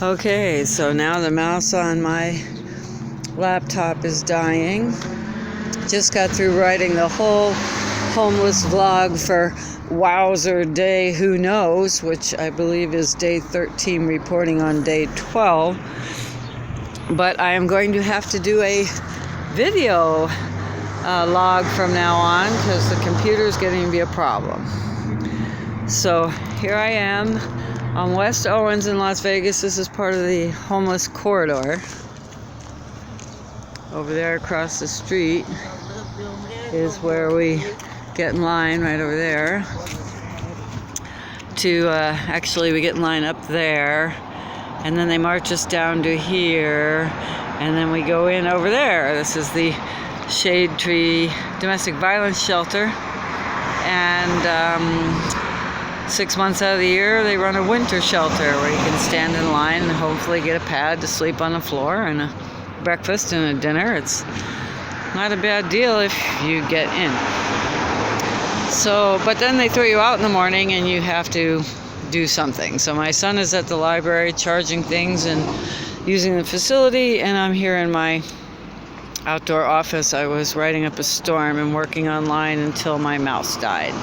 Okay, so now the mouse on my laptop is dying. Just got through writing the whole homeless vlog for Wowser Day Who Knows, which I believe is day 13, reporting on day 12. But I am going to have to do a video log from now on because the computer is getting to be a problem. So here I am on West Owens in Las Vegas. This is part of the homeless corridor. Over there across the street is where we get in line, right over there. Actually, we get in line up there, and then they march us down to here, and then we go in over there. This is the Shade Tree Domestic Violence Shelter, and 6 months out of the year, they run a winter shelter where you can stand in line and hopefully get a pad to sleep on the floor and a breakfast and a dinner. It's not a bad deal if you get in. So, but then they throw you out in the morning and you have to do something. So my son is at the library charging things and using the facility, and I'm here in my outdoor office. I was writing up a storm and working online until my mouse died.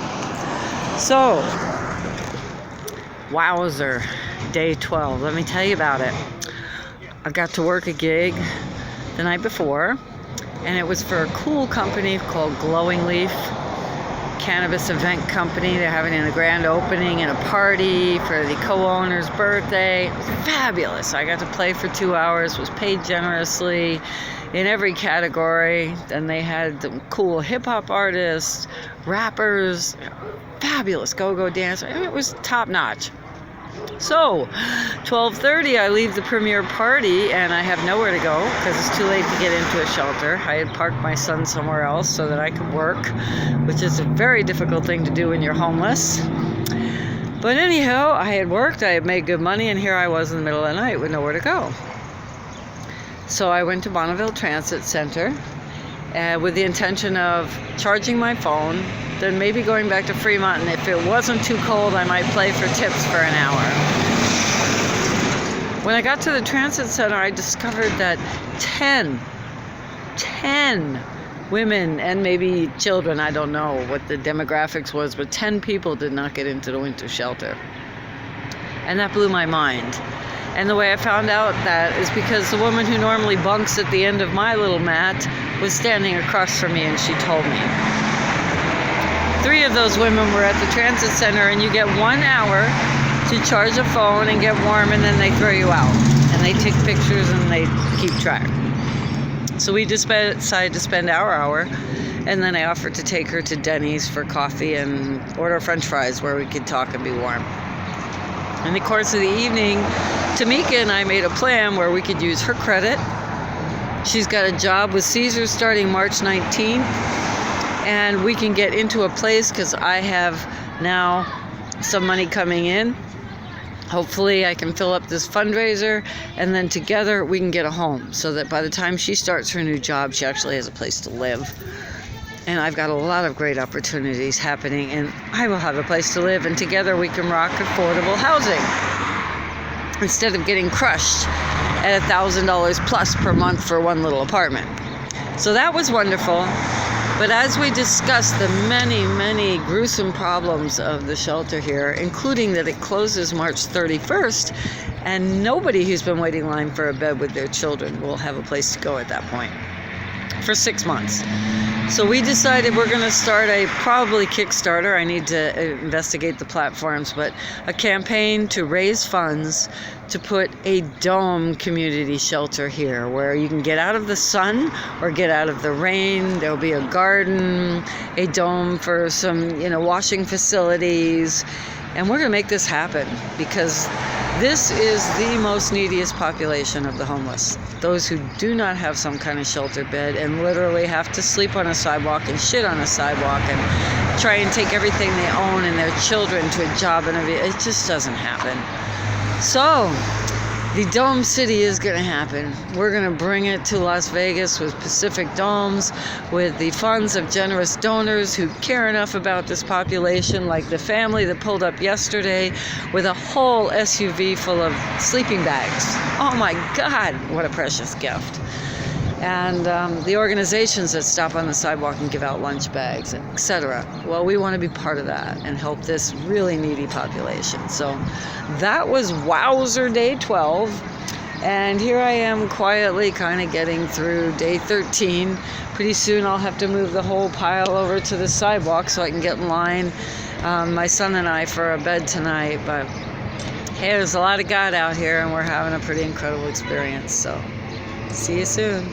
So, Wowzer Day 12. Let me tell you about it. I got to work a gig the night before, and it was for a cool company called Glowing Leaf Cannabis Event Company. They're having a grand opening and a party for the co-owner's birthday. It was fabulous. I got to play for 2 hours, was paid generously in every category. Then they had the cool hip-hop artists, rappers, fabulous go-go dancer. I mean, it was top-notch. So, 12:30, I leave the premiere party, and I have nowhere to go because it's too late to get into a shelter. I had parked my son somewhere else so that I could work, which is a very difficult thing to do when you're homeless. But anyhow, I had worked, I had made good money, and here I was in the middle of the night with nowhere to go. So I went to Bonneville Transit Center with the intention of charging my phone, then maybe going back to Fremont, and if it wasn't too cold, I might play for tips for an hour. When I got to the transit center, I discovered that 10 women and maybe children, I don't know what the demographics was, but 10 people did not get into the winter shelter. And that blew my mind. And the way I found out that is because the woman who normally bunks at the end of my little mat was standing across from me, and she told me. 3 of those women were at the transit center, and you get 1 hour to charge a phone and get warm, and then they throw you out. And they take pictures and they keep track. So we decided to spend our hour, and then I offered to take her to Denny's for coffee and order French fries where we could talk and be warm. In the course of the evening, Tamika and I made a plan where we could use her credit. She's got a job with Caesars starting March 19th, and we can get into a place because I have now some money coming in. Hopefully I can fill up this fundraiser, and then together we can get a home so that by the time she starts her new job, she actually has a place to live. And I've got a lot of great opportunities happening, and I will have a place to live, and together we can rock affordable housing instead of getting crushed at $1,000 plus per month for one little apartment. So that was wonderful. But as we discussed the many, many gruesome problems of the shelter here, including that it closes March 31st, and nobody who's been waiting in line for a bed with their children will have a place to go at that point for 6 months. So we decided we're going to start a probably Kickstarter. I need to investigate the platforms, but a campaign to raise funds to put a dome community shelter here where you can get out of the sun or get out of the rain. There'll be a garden, a dome for some, washing facilities. And we're going to make this happen because this is the most neediest population of the homeless. Those who do not have some kind of shelter bed and literally have to sleep on a sidewalk and shit on a sidewalk and try and take everything they own and their children to a job interview. It just doesn't happen. So, The Dome City is going to happen. We're going to bring it to Las Vegas with Pacific Domes, with the funds of generous donors who care enough about this population, like the family that pulled up yesterday with a whole SUV full of sleeping bags. Oh my God, what a precious gift. And the organizations that stop on the sidewalk and give out lunch bags, etc. Well, we want to be part of that and help this really needy population. So that was Wowser Day 12. And here I am quietly kind of getting through day 13. Pretty soon I'll have to move the whole pile over to the sidewalk so I can get in line, my son and I, for a bed tonight. But hey, there's a lot of God out here, and we're having a pretty incredible experience. So see you soon.